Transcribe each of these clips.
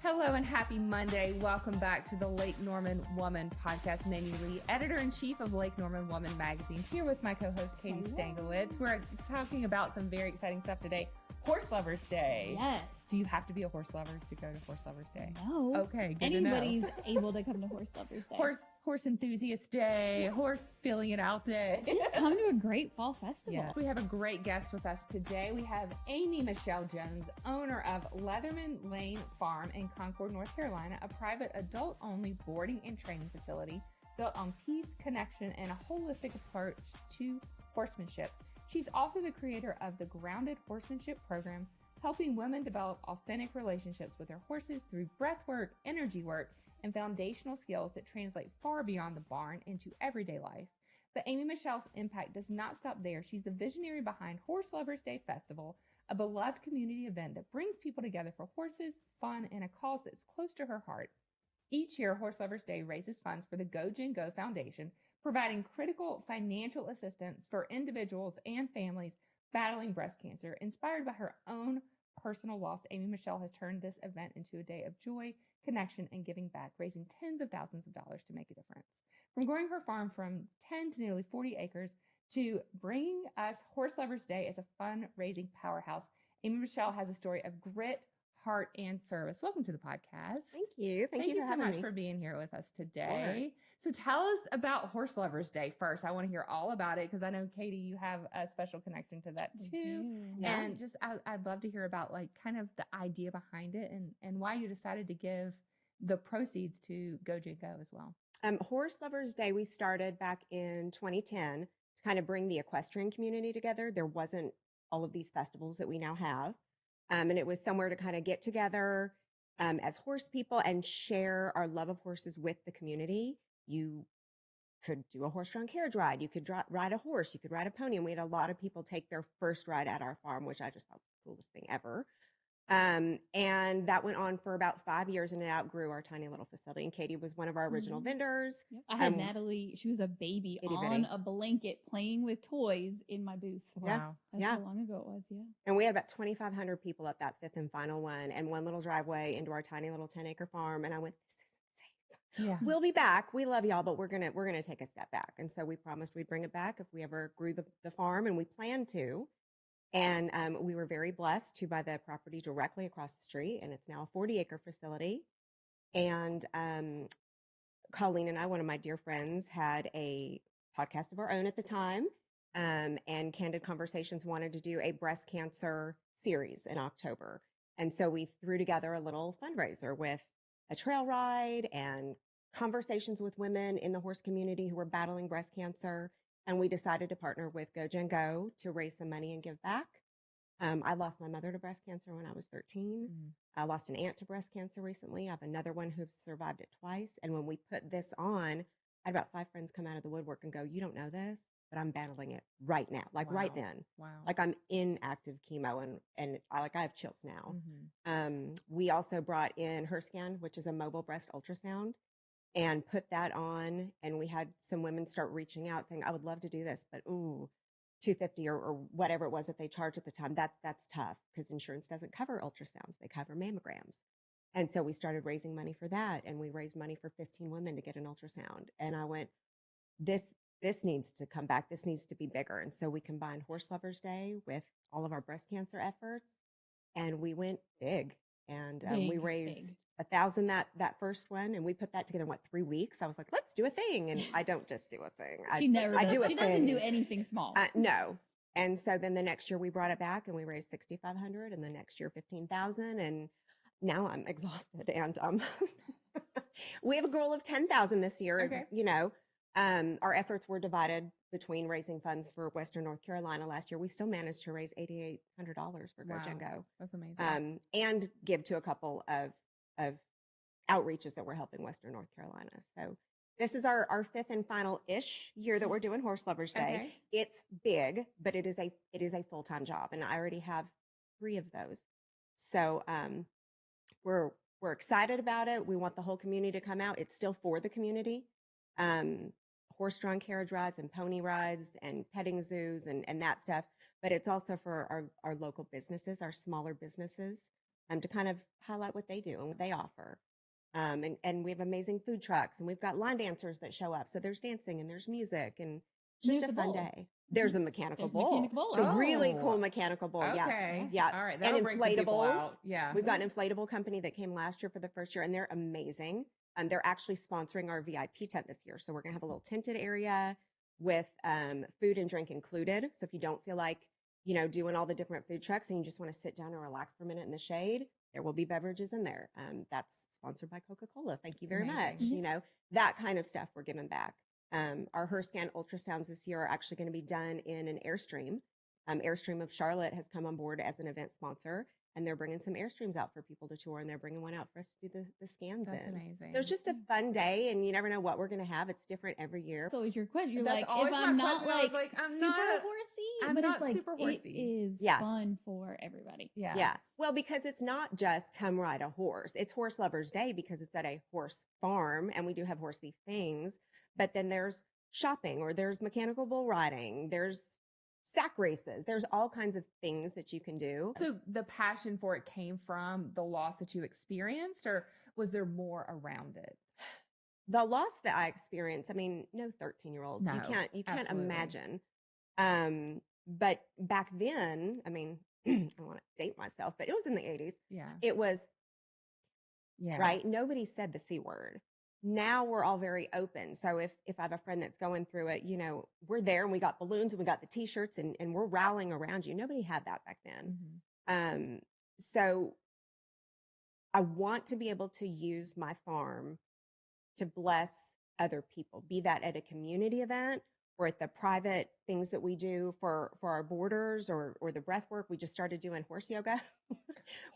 Hello and happy Monday. Welcome back to the Lake Norman Woman podcast. Mamie Lee, editor-in-chief of Lake Norman Woman magazine, here with my co-host Katie Stanglowitz. We're talking about some very exciting stuff today. Horse Lovers Day. Yes. Do you have to be a horse lover to go to Horse Lovers Day? No. Okay, good Anybody's able to come to Horse Lovers Day. Horse Enthusiast Day, Horse Feeling It Out Day. Just come to a great fall festival. Yeah. We have a great guest with us today. We have Amy Michelle Jones, owner of Leatherman Lane Farm in Concord, North Carolina, a private adult-only boarding and training facility built on peace, connection, and a holistic approach to horsemanship. She's also the creator of the Grounded Horsemanship Program, helping women develop authentic relationships with their horses through breath work, energy work, and foundational skills that translate far beyond the barn into everyday life. But Amy Michelle's impact does not stop there. She's the visionary behind Horse Lovers Day Festival, a beloved community event that brings people together for horses, fun, and a cause that's close to her heart. Each year, Horse Lovers Day raises funds for the Go Gen Go Foundation, providing critical financial assistance for individuals and families battling breast cancer. Inspired by her own personal loss, Amy Michelle has turned this event into a day of joy, connection, and giving back, raising tens of thousands of dollars to make a difference. From growing her farm from 10 to nearly 40 acres to bringing us Horse Lovers Day as a fundraising powerhouse, Amy Michelle has a story of grit, heart, and service. Welcome to the podcast. Thank you. Thank you so much me. for being here with us today. So tell us about Horse Lovers Day first. I want to hear all about it because I know, Katie, you have a special connection to that too. Yeah. And just I'd love to hear about like kind of the idea behind it and why you decided to give the proceeds to Go Gen Go as well. Horse Lovers Day, we started back in 2010 to kind of bring the equestrian community together. There wasn't all of these festivals that we now have. And it was somewhere to kind of get together as horse people and share our love of horses with the community. You could do a horse-drawn carriage ride. You could ride a horse. You could ride a pony. And we had a lot of people take their first ride at our farm, which I just thought was the coolest thing ever. And that went on for about 5 years, and it outgrew our tiny little facility. And Katie was one of our original vendors. Yep. I had Natalie. She was a baby on a blanket playing with toys in my booth. Wow. That's how long ago it was. Yeah. And we had about 2,500 people at that fifth and final one, and one little driveway into our tiny little 10-acre farm. And I went, this isn't safe. Yeah. We'll be back. We love y'all, but we're gonna take a step back. And so we promised we'd bring it back if we ever grew the farm, and we plan to. And we were very blessed to buy the property directly across the street, and it's now a 40-acre facility. And Colleen and I, one of my dear friends, had a podcast of our own at the time, and Candid Conversations wanted to do a breast cancer series in October. And so we threw together a little fundraiser with a trail ride and conversations with women in the horse community who were battling breast cancer. And we decided to partner with Go Gen Go to raise some money and give back. I lost my mother to breast cancer when I was 13. I lost an aunt to breast cancer recently. I have another one who's survived it twice. And when we put this on, I had about 5 friends come out of the woodwork and go, you don't know this, but I'm battling it right now. Like right then. Wow. Like I'm in active chemo and I have chills now. We also brought in HerScan, which is a mobile breast ultrasound, and put that on. And we had some women start reaching out saying, I would love to do this, but $250 or whatever it was that they charged at the time. That's tough because insurance doesn't cover ultrasounds. They cover mammograms. And so we started raising money for that. And we raised money for 15 women to get an ultrasound. And I went, this needs to come back. This needs to be bigger. And so we combined Horse Lovers Day with all of our breast cancer efforts. And we went big. And we raised 1,000 that first one, and we put that together in 3 weeks. I was like, let's do a thing, and I don't just do a thing. She doesn't do anything small. No. And so then the next year we brought it back, and we raised 6,500, and the next year 15,000, and now I'm exhausted. And we have a goal of 10,000 this year. Okay. You know, our efforts were divided between raising funds for Western North Carolina last year. We still managed to raise $8,800 for Go Gen Go. That's amazing. And give to a couple of outreaches that we're helping Western North Carolina. So this is our fifth and final-ish year that we're doing Horse Lovers Day. Okay. It's big, but it is a full-time job, and I already have 3 of those. So we're excited about it. We want the whole community to come out. It's still for the community. Horse-drawn carriage rides and pony rides and petting zoos and that stuff. But it's also for our local businesses, our smaller businesses. to kind of highlight what they do and what they offer. And we have amazing food trucks, and we've got line dancers that show up. So there's dancing and there's music, and it's just There's a a fun bowl. day. There's a mechanical There's a bowl. mechanical bowl. It's a really Oh, cool mechanical bowl. Yeah. Okay. Yeah. All right. And That'll bring some people inflatables. out. Yeah. We've got an inflatable company that came last year for the first year, and they're amazing. They're actually sponsoring our VIP tent this year. So we're going to have a little tented area with food and drink included. So if you don't feel like, doing all the different food trucks and you just want to sit down and relax for a minute in the shade, there will be beverages in there. That's sponsored by Coca-Cola. Thank you very much. That kind of stuff we're giving back. Our HerScan ultrasounds this year are actually going to be done in an Airstream. Airstream of Charlotte has come on board as an event sponsor, and they're bringing some Airstreams out for people to tour, and they're bringing one out for us to do the scans That's in. amazing. So it's just a fun day, and you never know what we're going to have. It's different every year. So is your question? You're That's like, always if my I'm not question. I was like, I'm super not- horsey, I'm but not it's like super horsey. it is Yeah. fun for everybody. Yeah. Yeah. Well, because it's not just come ride a horse. It's Horse Lovers Day because it's at a horse farm, and we do have horsey things. But then there's shopping, or there's mechanical bull riding. There's sack races. There's all kinds of things that you can do. So the passion for it came from the loss that you experienced, or was there more around it? The loss that I experienced, I mean, no 13-year-old, No, you can't absolutely. imagine. But back then, I mean, I don't want to date myself, but it was in the 80s. Yeah. It was, Yeah. right? Nobody said the C word. Now we're all very open. So if I have a friend that's going through it, we're there, and we got balloons and we got the t-shirts, and we're rallying around you. Nobody had that back then. Mhm. So I want to be able to use my farm to bless other people, be that at a community event or at the private things that we do for our boarders, or the breath work. We just started doing horse yoga.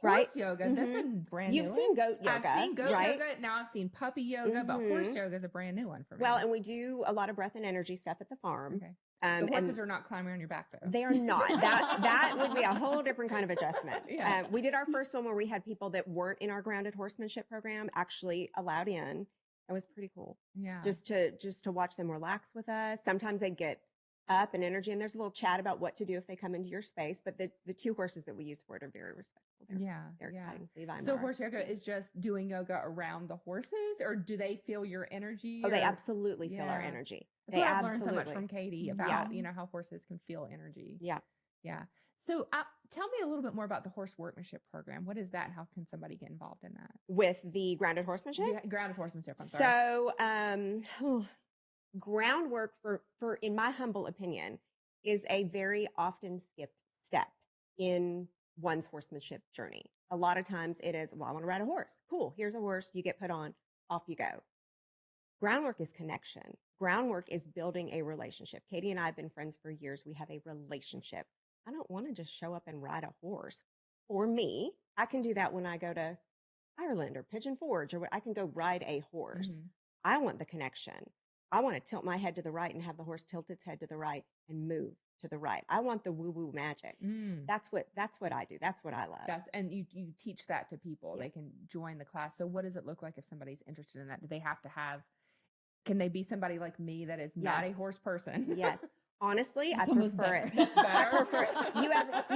Right? Horse yoga. That's a brand You've new seen one. goat yoga. I've seen goat right? yoga. Now I've seen puppy yoga, but horse Mhm. yoga is a brand new one for me. Well, and we do a lot of breath and energy stuff at the farm. okay. The And horses are not climbing on your back though. they are not. That would be a whole different kind of adjustment. Yeah. We did our first one where we had people that weren't in our grounded horsemanship program actually allowed in. It was pretty cool. Yeah. Just to watch them relax with us. Sometimes they get up and energy, and there's a little chat about what to do if they come into your space. But the two horses that we use for it are very respectful. They're exciting. Levi and So Mara. horse yoga is just doing yoga around the horses, or do they feel your energy? Oh, they or- absolutely feel our Yeah. energy. That's They what I've learned so much absolutely- from Katie Yeah. about, how horses can feel energy. Yeah. Yeah. So tell me a little bit more about the horse workmanship program. What is that? And how can somebody get involved in that? With the grounded horsemanship. Yeah, grounded horsemanship. I'm sorry. So, groundwork for, in my humble opinion, is a very often skipped step in one's horsemanship journey. A lot of times it is, well, I want to ride a horse. Cool. Here's a horse. You get put on, off you go. Groundwork is connection. Groundwork is building a relationship. Katie and I have been friends for years. We have a relationship. I don't want to just show up and ride a horse. For me, I can do that when I go to Ireland or Pigeon Forge, or I can go ride a horse. Mhm. I want the connection. I want to tilt my head to the right and have the horse tilt its head to the right and move to the right. I want the woo-woo magic. Mm. That's what I do. That's what I love. And you teach that to people. They Yes. can join the class. So what does it look like if somebody's interested in that? Do they have to can they be somebody like me that is not a Yes. horse person? Yes. Honestly, I It's almost prefer it. better. I prefer it. You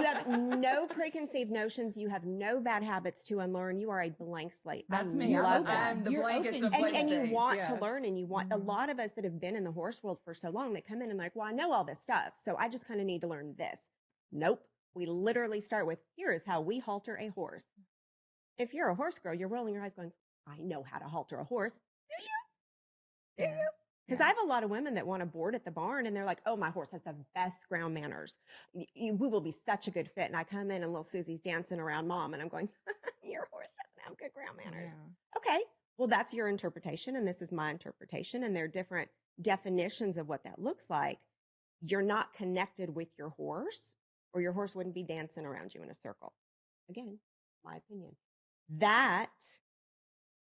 have no preconceived notions. You have no bad habits to unlearn. You are a blank slate. That's I me. love open. that. I'm the You're blankets open of to blank And you states, want yeah. to learn, and you want a Mhm. lot of us that have been in the horse world for so long, they come in and like, well, I know all this stuff, so I just kind of need to learn this. Nope. We literally start with, here is how we halter a horse. If you're a horse girl, you're rolling your eyes going, I know how to halter a horse. Do you? Do Yeah. you? Because Yeah. I have a lot of women that want to board at the barn, and they're like, oh, my horse has the best ground manners. We will be such a good fit. And I come in and little Susie's dancing around mom, and I'm going, your horse doesn't have good ground manners. Yeah. Okay, well, that's your interpretation, and this is my interpretation, and there are different definitions of what that looks like. You're not connected with your horse, or your horse wouldn't be dancing around you in a circle. Again, my opinion. That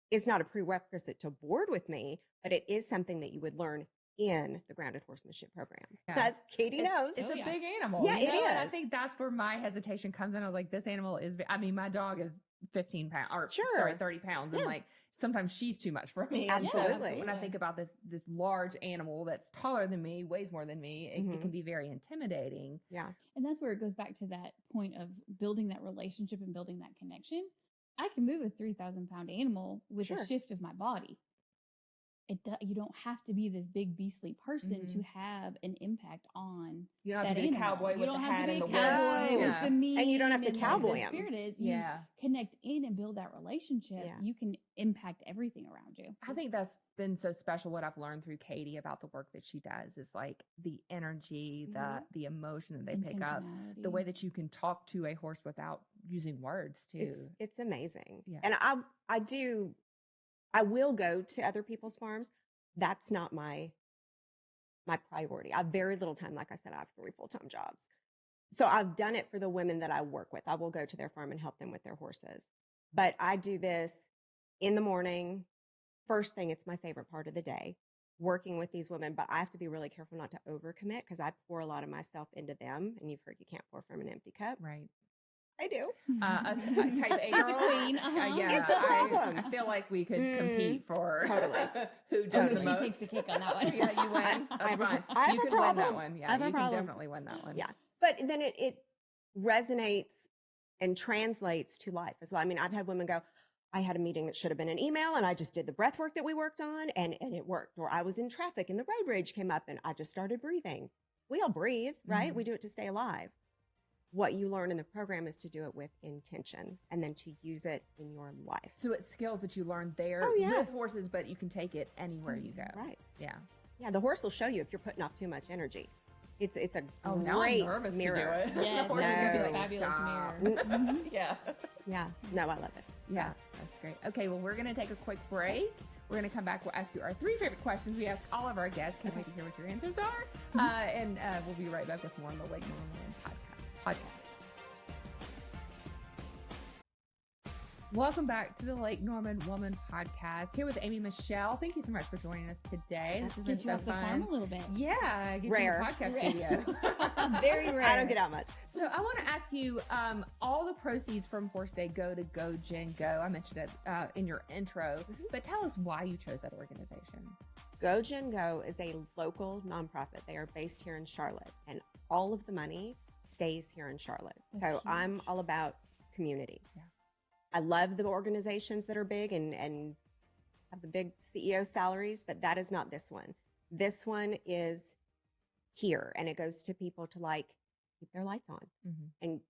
is not a prerequisite to board with me, but it is something that you would learn in the grounded horsemanship program. Yeah. As Katie knows. It's Oh, a yeah. big animal. Yeah, it And I is. think that's where my hesitation comes in. I was like, this animal is, my dog is 15 pounds, or Sure. 30 pounds. Yeah. And like, sometimes she's too much for me. And so Absolutely. when I think about this large animal that's taller than me, weighs more than me, it Mhm. can be very intimidating. Yeah. And that's where it goes back to that point of building that relationship and building that connection. I can move a 3,000-pound animal with Sure. a shift of my body. You don't have to be this big beastly person to have an impact on You don't have that to be a animal. cowboy You with don't the have to hat be and a the cowboy whip. with Yeah. the mean And you don't have to and, cowboy the 'em. spirited. You Yeah. connect in and build that relationship. Yeah. You can impact everything around you. I think that's been so special. What I've learned through Katie about the work that she does is like the energy, the emotion that they pick up, the way Intentionality. that you can talk to a horse without using words too. It's amazing. Yeah. And I will go to other people's farms. That's not my priority. I have very little time. Like I said, I have 3 full-time jobs. So I've done it for the women that I work with. I will go to their farm and help them with their horses. But I do this in the morning. First thing, it's my favorite part of the day, working with these women. But I have to be really careful not to overcommit because I pour a lot of myself into them. And you've heard you can't pour from an empty cup. Right. I do. Type A She's a girl. queen. Yeah, It's a problem. I feel like we could compete for Totally. who does the She most. takes the cake on that one. Yeah, you win. I That's have a- fine. I have You a can win that problem. one. I Yeah, have a you can problem. definitely win that one. Yeah. But then it resonates and translates to life as well. I mean, I've had women go, I had a meeting that should have been an email and I just did the breath work that we worked on and it worked. Or I was in traffic and the road rage came up and I just started breathing. We all breathe, right? Mhm. We do it to stay alive. What you learn in the program is to do it with intention and then to use it in your life. So it's skills that you learn there Oh, yeah. with horses, but you can take it anywhere you go. Right. Yeah. Yeah, the horse will show you if you're putting off too much energy. It's a Oh, now I'm great nervous mirror. to do it. Yes, The horse is no. going to be like, Fabulous stop. mirror. Mhm. Yeah. Yeah, no, I love it. Yeah, that's great. Okay, well, we're going to take a quick break. We're going to come back. We'll ask you our 3 favorite questions we ask all of our guests. Can't wait to hear what your answers are. And we'll be right back with more on the Lake Normann podcast. Welcome back to the Lake Norman Woman podcast. Here with Amy Michelle. Thank you so much for joining us today. This has been Get you so off the farm fun. a little bit. Yeah, get Rare. you in the podcast Rare. studio. Very rare. I don't get out much. So I want to ask you, all the proceeds from Horse Day go to Go Gen Go. I mentioned it in your intro, but tell us why you chose that organization. Go Gen Go is a local nonprofit. They are based here in Charlotte, and all of the money stays here in Charlotte. That's so I'm huge. all about community. Yeah. I love the organizations that are big and have the big CEO salaries, but that is not this one. This one is here, and it goes to people to like keep their lights on and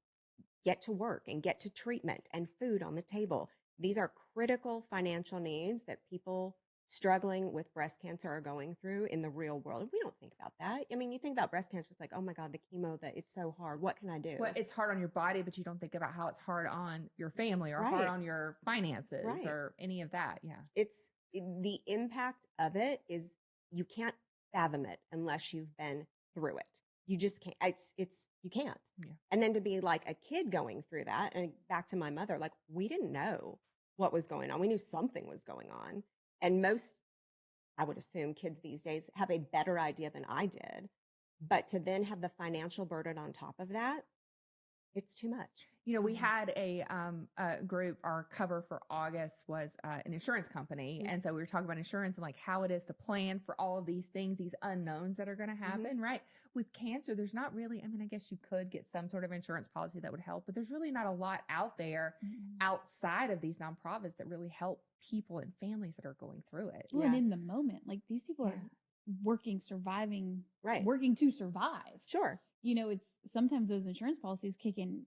get to work and get to treatment and food on the table. These are critical financial needs that people struggling with breast cancer are going through in the real world. We don't think about that. I mean, you think about breast cancer, it's like, oh my God, the chemo, that it's so hard. What can I do? Well, it's hard on your body, but you don't think about how it's hard on your family or Right. hard on your finances Right. or any of that. Yeah. It's the impact of it is you can't fathom it unless you've been through it. You just can't. You can't. Yeah. And then to be like a kid going through that, and back to my mother, like we didn't know what was going on. We knew something was going on. And most, I would assume, kids these days have a better idea than I did. But to then have the financial burden on top of that, it's too much. You know, we had a group, our cover for August was an insurance company. And so we were talking about insurance and like how it is to plan for all of these things, these unknowns that are going to happen, right? With cancer, there's not really, I mean, I guess you could get some sort of insurance policy that would help, but there's really not a lot out there outside of these nonprofits that really help people and families that are going through it. Well, and in the moment, like these people are working, surviving, Right. working to survive. Sure. You know, it's sometimes those insurance policies kick in,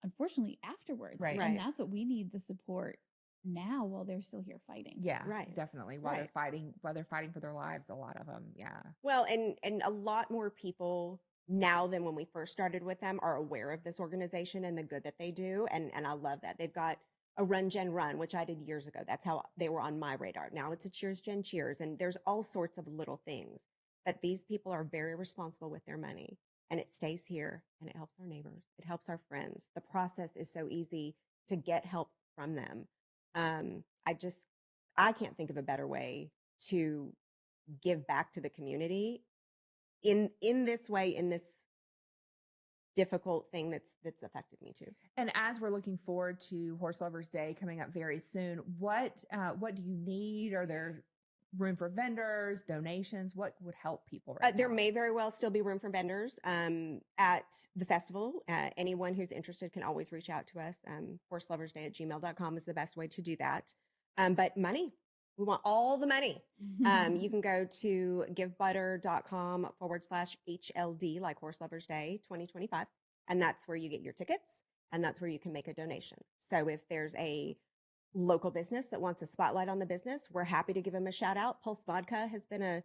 unfortunately, afterwards. Right. And Right. that's what we need the support now while they're still here fighting. Yeah, Right. definitely. While they're fighting for their lives, a lot of them. Yeah. Well, and a lot more people now than when we first started with them are aware of this organization and the good that they do. And I love that. They've got a Run Gen Run, which I did years ago. That's how they were on my radar. Now it's a Cheers Gen Cheers. And there's all sorts of little things. But these people are very responsible with their money. And it stays here and it helps our neighbors. It helps our friends. The process is so easy to get help from them. I can't think of a better way to give back to the community in this way, in this difficult thing that's affected me too. And as we're looking forward to Horse Lovers Day coming up very soon, what do you need? Are there room for vendors, donations? What would help people right There now? may very well still be room for vendors at the festival. Anyone who's interested can always reach out to us. horseloversday@gmail.com is the best way to do that. But money, we want all the money. You can go to givebutter.com/HLD, like Horse Lovers Day 2025. And that's where you get your tickets. And that's where you can make a donation. So if there's a local business that wants a spotlight on the business, we're happy to give them a shout out. Pulse Vodka has been a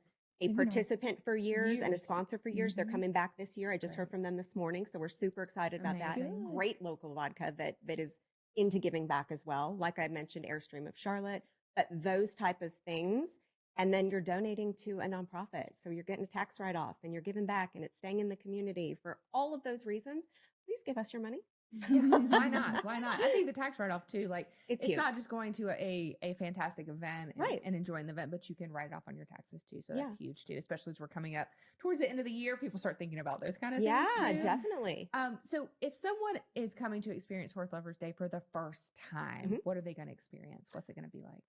participant for years and a sponsor for years. They're coming back this year. I just heard from them this morning. So we're super excited about that. Amazing. Great local vodka that is into giving back as well. Like I mentioned, Airstream of Charlotte, but those type of things. And then you're donating to a nonprofit. So you're getting a tax write-off and you're giving back and it's staying in the community. For all of those reasons, please give us your money. Why not? Why not? I think the tax write-off too, like it's huge. not just going to a fantastic event and, Right. and enjoying the event, but you can write it off on your taxes too. So that's Yeah. huge too, especially as we're coming up towards the end of the year. People start thinking about those kind of Yeah, things too. definitely. So if someone is coming to experience Horse Lovers Day for the first time, what are they going to experience? What's it going to be like?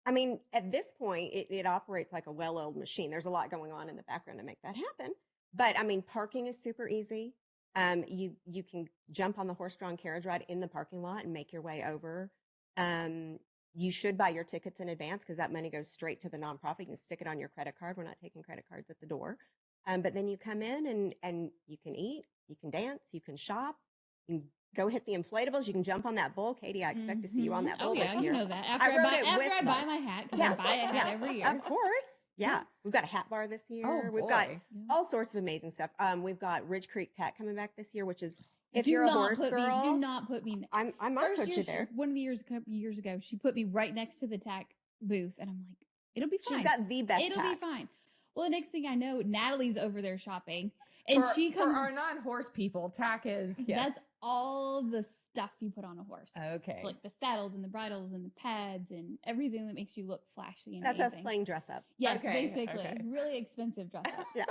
I mean, at this point, it operates like a well-oiled machine. There's a lot going on in the background to make that happen. But I mean, parking is super easy. You can jump on the horse-drawn carriage ride in the parking lot and make your way over. You should buy your tickets in advance because that money goes straight to the nonprofit. You can stick it on your credit card. We're not taking credit cards at the door. But then you come in and you can eat, you can dance, you can shop, you can go hit the inflatables. You can jump on that bull. Katie, I expect to see you on that bull this year. You know that. After I buy my hat, because I buy a hat every year. Of course. Yeah. We've got a hat bar this year. We've got all sorts of amazing stuff. We've got Ridge Creek Tech coming back this year, which is if you're a horse girl. Do not put me. I might put you there. One of the years, a couple years ago, she put me right next to the tack booth, and I'm like, it'll be fine. She's got the best It'll tack. be fine. Well, the next thing I know, Natalie's over there shopping, and she comes. For our non-horse people, tack is That's all the stuff you put on a horse. Okay. It's like the saddles and the bridles and the pads and everything that makes you look flashy and That's amazing. us playing dress up. Yes, basically. Really expensive dress up. Yeah.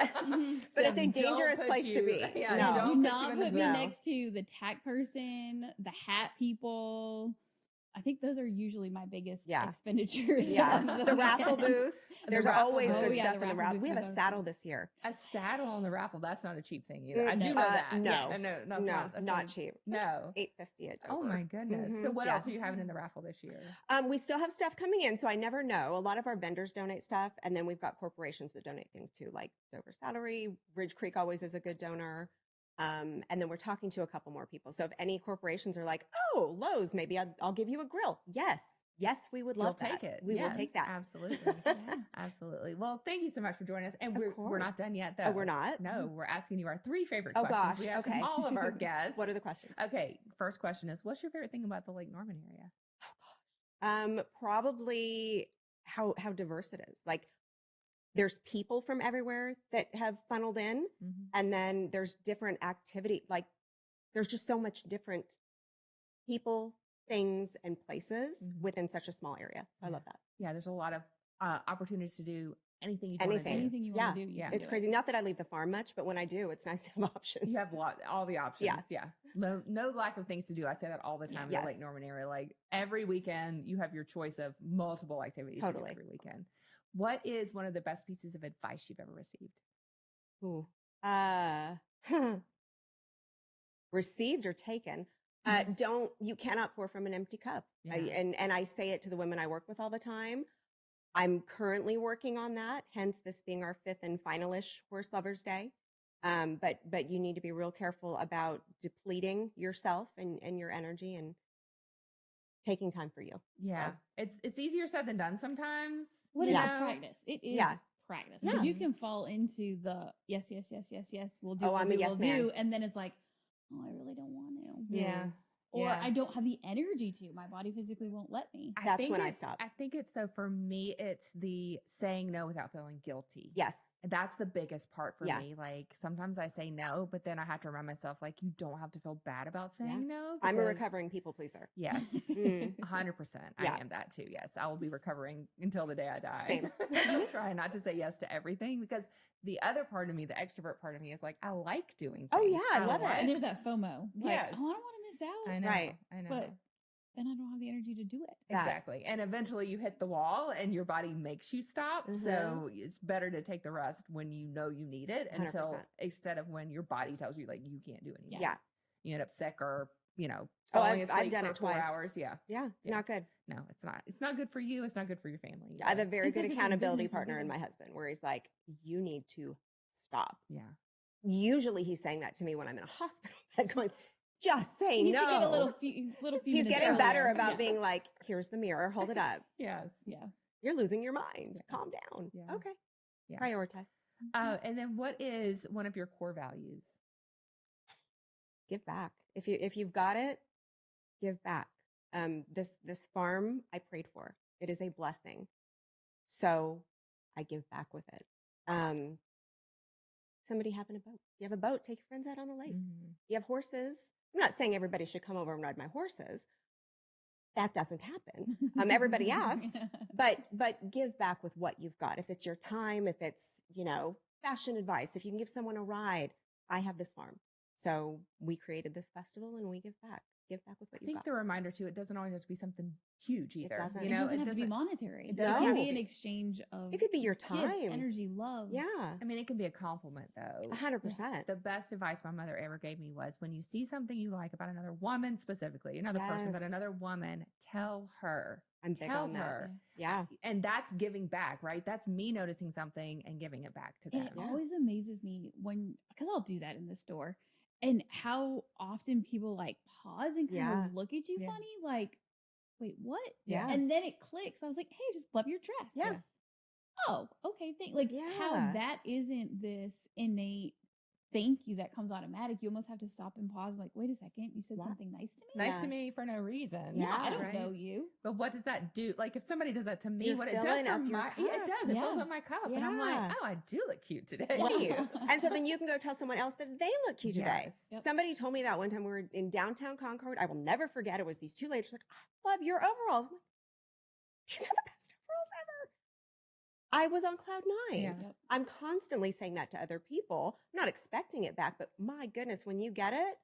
But it's a dangerous place to be. Yeah, Do not put me next to the tack person, the hat people. I think those are usually my biggest expenditures. Yeah. The raffle booth. There's always good yeah, stuff in the raffle. We have a saddle this year. A saddle on the raffle. That's not a cheap thing either. I do know that. No. That's not cheap. No. $8.50 at Oh Dover. my goodness. So what else are you having in the raffle this year? We still have stuff coming in, so I never know. A lot of our vendors donate stuff, and then we've got corporations that donate things too, like Dover Saddlery. Ridge Creek always is a good donor. And then we're talking to a couple more people. So if any corporations are like, oh, Lowe's, maybe I'll give you a grill. Yes, we would love Take it. We will take that. Absolutely. Absolutely. Well, thank you so much for joining us. And we're not done yet, though. Oh, we're not? No, we're asking you our 3 favorite Oh, questions. gosh. We ask all of our guests. What are the questions? Okay. First question is, what's your favorite thing about the Lake Norman area? Probably how diverse it is. Like, there's people from everywhere that have funneled in, and then there's different activity. Like, there's just so much different people, things, and places within such a small area. So I love that. Yeah, there's a lot of opportunities to do anything you want to do. Anything you want to do. It's crazy. Not that I leave the farm much, but when I do, it's nice to have options. You have all the options. Yeah. No lack of things to do. I say that all the time in the Lake Norman area. Like, every weekend, you have your choice of multiple activities to do every weekend. What is one of the best pieces of advice you've ever received? Ooh. Received or taken? You cannot pour from an empty cup. Yeah. And I say it to the women I work with all the time. I'm currently working on that, hence this being our 5th and final-ish Horse Lovers Day. But you need to be real careful about depleting yourself and your energy and taking time for you. Yeah. So. It's easier said than done sometimes. What is practice? It is practice. Because you can fall into the yes, we'll do, we'll do. And then it's like, oh, I really don't want to. Yeah. Or I don't have the energy to. My body physically won't let me. That's when I stop. I think it's, though, for me, it's the saying no without feeling guilty. Yes. That's the biggest part for me. Like, sometimes I say no, but then I have to remind myself, like, you don't have to feel bad about saying no. I'm a recovering people pleaser. Yes. 100%. I am that too. Yes. I will be recovering until the day I die. Same. I'm trying not to say yes to everything, because the other part of me, the extrovert part of me, is like, I like doing things. Oh, yeah. I love it. And there's that FOMO. Like, Yes. oh, I don't want to miss out. I know. Right. I know. But then I don't have the energy to do it. Exactly. And eventually you hit the wall and your body makes you stop. So it's better to take the rest when you know you need it 100%. Instead of when your body tells you like you can't do anything. Yeah. You end up sick or, falling asleep I've done for it 4 twice. hours. Yeah. Yeah. It's not good. No, it's not. It's not good for you. It's not good for your family. I have a very good good for accountability businesses partner in either. my husband where he's like, you need to stop. Yeah. Usually he's saying that to me when I'm in a hospital bed going, just say He needs no. to get a little few He's minutes getting earlier. better about being like, here's the mirror, hold it up. Yes. Yeah. You're losing your mind. Calm down. Yeah. Okay. Yeah. Prioritize. And then what is one of your core values? Give back. If you've got it, give back. This farm I prayed for. It is a blessing. So I give back with it. Somebody having a boat. You have a boat, take your friends out on the lake. You have horses. I'm not saying everybody should come over and ride my horses. That doesn't happen. Everybody asks, but give back with what you've got. If it's your time, if it's, fashion advice, if you can give someone a ride, I have this farm. So we created this festival and we give back. Give back with what you've got. I think the reminder too, it doesn't always have to be something huge either. It doesn't. It doesn't have to be monetary. It No. can be an exchange of It could be your time, gifts, energy, love. Yeah. I mean, it can be a compliment though. 100%. The best advice my mother ever gave me was when you see something you like about another woman, specifically another person, but another woman, tell her. I'm big on that. Yeah. And that's giving back, right? That's me noticing something and giving it back to them. And it always amazes me because I'll do that in the store, and how often people like pause and kind of look at you funny, like, wait, what? Yeah. And then it clicks. I was like, hey, just love your dress. Yeah. Oh, okay. How that isn't this innate thank you that comes automatic. You almost have to stop and pause. Like, wait a second, you said something nice to me? Nice to me for no reason. Yeah, I don't know you. But what does that do? Like, if somebody does that to me, You're what it does filling for up your my, cup. it does. It fills up my cup. And I'm like, oh, I do look cute today. Thank you. And so then you can go tell someone else that they look cute today. Yes. Yep. Somebody told me that one time we were in downtown Concord. I will never forget. It was these two ladies like, I love your overalls. I'm like, these are the best overalls ever. I was on cloud nine. Yeah. Yep. I'm constantly saying that to other people. I'm not expecting it back, but my goodness, when you get it,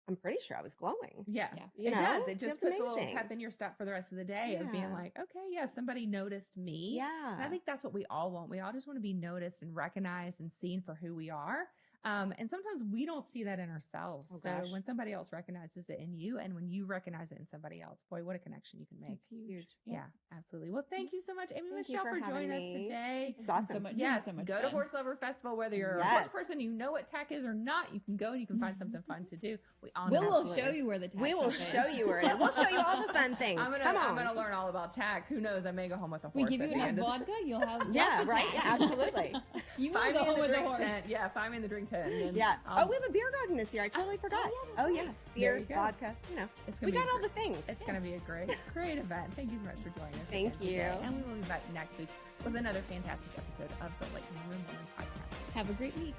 I'm pretty sure I was glowing. Yeah. You It know? does. It just Feels puts a little amazing. pep in your step for the rest of the day of being Yeah. like, okay, yeah, somebody noticed me. Yeah. And I think that's what we all want. We all just want to be noticed and recognized and seen for who we are. And sometimes we don't see that in ourselves. Oh, so gosh. when somebody else recognizes it in you and when you recognize it in somebody else, boy, what a connection you can make. It's huge. Yeah, absolutely. Well, thank you so much, Amy Thank you Michelle, for for joining having us me. today. It's awesome. So much, Yes, so much go to fun. Horse Lover Festival, whether you're a horse Yes. person, you know what tack is or not, you can go and you can find something fun to do. We all We'll Absolutely. show you where the tack We will shop show is. you where it is. We'll show you all the fun things. I'm Come on. gonna learn all about tack. Who knows? I may go home with a We horse. give you at the enough end of the- vodka, you'll have Yeah, lots of right. tack. Yeah, absolutely. You will Find go me in home the with a drink horse. tent. Yeah, find me in the drink tent. And then Yeah. I'll- we have a beer garden this year. I totally forgot. yeah, Oh, that's yeah. There Beer, you go. vodka, It's we gonna be got all the things. It's going to be a great event. Thank you so much for joining us. Thank again today. you. And we will be back next week with another fantastic episode of the Leatherman Lane Farm podcast. Have a great week.